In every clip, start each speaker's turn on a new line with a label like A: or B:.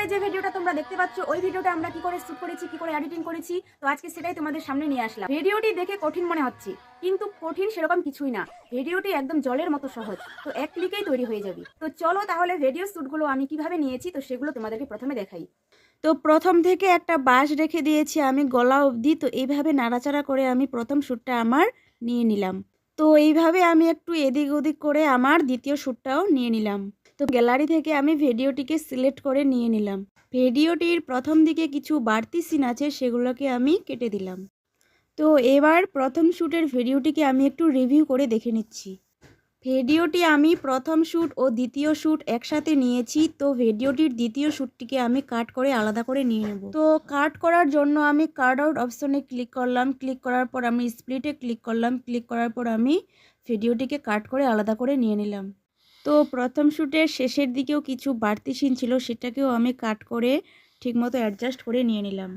A: এরপরে যে ভিডিওটা তোমরা দেখতে পাচ্ছ ওই ভিডিওটা আমরা কি করে শুট করেছি, কি করে এডিটিং করেছি, তো আজকে সেটাই তোমাদের সামনে নিয়ে আসলাম। ভিডিওটি দেখে কঠিন মনে হচ্ছে, কিন্তু কঠিন সেরকম কিছুই না। ভিডিওটি একদম জলের মতো সহজ, তো এক ক্লিকেই তৈরি হয়ে যাবে। তো চলো তাহলে ভিডিও শুটগুলো আমি কিভাবে নিয়েছি তো সেগুলো তোমাদেরকে প্রথমে দেখাই। তো প্রথম থেকে একটা বাঁশ রেখে দিয়েছি আমি গলা অবধি, তো এইভাবে নাড়াচাড়া করে আমি প্রথম শ্যুটটা আমার নিয়ে নিলাম। তো এইভাবে আমি একটু এদিক ওদিক করে আমার দ্বিতীয় শ্যুটটাও নিয়ে নিলাম। তো গ্যালারি থেকে আমি ভিডিওটিকে সিলেক্ট করে নিয়ে নিলাম। ভিডিওটির প্রথম দিকে কিছু বাড়তি সিন আছে, সেগুলোকে আমি কেটে দিলাম। তো এবার প্রথম শ্যুটের ভিডিওটিকে আমি একটু রিভিউ করে দেখে নিচ্ছি। ভিডিওটি আমি প্রথম শ্যুট ও দ্বিতীয় শ্যুট একসাথে নিয়েছি। তো ভিডিওটির দ্বিতীয় শ্যুটটিকে আমি কাট করে আলাদা করে নিয়ে নেব। তো কাট করার জন্য আমি কাট আউট অপশনে ক্লিক করলাম। ক্লিক করার পর আমি স্প্লিটে ক্লিক করলাম। ক্লিক করার পর আমি ভিডিওটিকে কাট করে আলাদা করে নিয়ে নিলাম। তো প্রথম শ্যুটের শেষের দিকেও কিছু বাড়তি সিন ছিল, সেটাকেও আমি কাট করে ঠিকমতো অ্যাডজাস্ট করে নিয়ে নিলাম।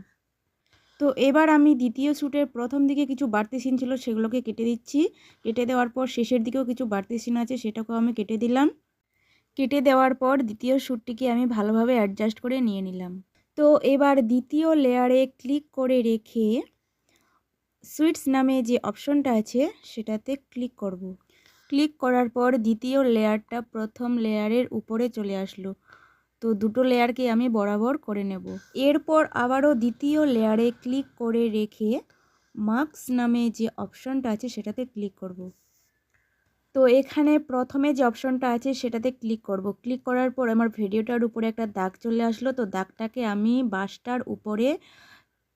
A: তো এবার আমি দ্বিতীয় শ্যুটের প্রথম দিকে কিছু বাড়তি সিন ছিল সেগুলোকে কেটে দিচ্ছি। কেটে দেওয়ার পর শেষের দিকেও কিছু বাড়তি সিন আছে, সেটাকেও আমি কেটে দিলাম। কেটে দেওয়ার পর দ্বিতীয় শ্যুটটিকে আমি ভালোভাবে অ্যাডজাস্ট করে নিয়ে নিলাম। তো এবার দ্বিতীয় লেয়ারে ক্লিক করে রেখে সুইটস নামে যে অপশনটা আছে সেটাতে ক্লিক করব। ক্লিক করার পর দ্বিতীয় লেয়ারটা প্রথম লেয়ারের উপরে চলে আসলো। তো দুটো লেয়ারকে আমি বরাবর করে নেব। এরপর আবারও দ্বিতীয় লেয়ারে ক্লিক করে রেখে মার্কস নামে যে অপশনটা আছে সেটাতে ক্লিক করব। তো এখানে প্রথমে যে অপশনটা আছে সেটাতে ক্লিক করব। ক্লিক করার পর আমার ভিডিওটার উপরে একটা দাগ চলে আসলো। তো দাগটাকে আমি বাঁশটার উপরে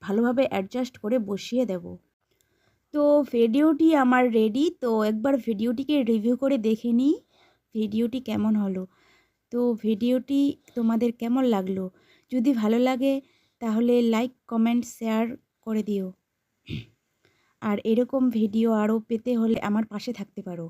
A: ভালোভাবে অ্যাডজাস্ট করে বসিয়ে দেব। তো ভিডিওটি আমার রেডি। তো একবার ভিডিওটিকে রিভিউ করে দেখে নিই ভিডিওটি কেমন হলো। তো ভিডিওটি তোমাদের কেমন লাগলো? যদি ভালো লাগে তাহলে লাইক, কমেন্ট, শেয়ার করে দিও। আর এরকম ভিডিও আরও পেতে হলে আমার পাশে থাকতে পারো।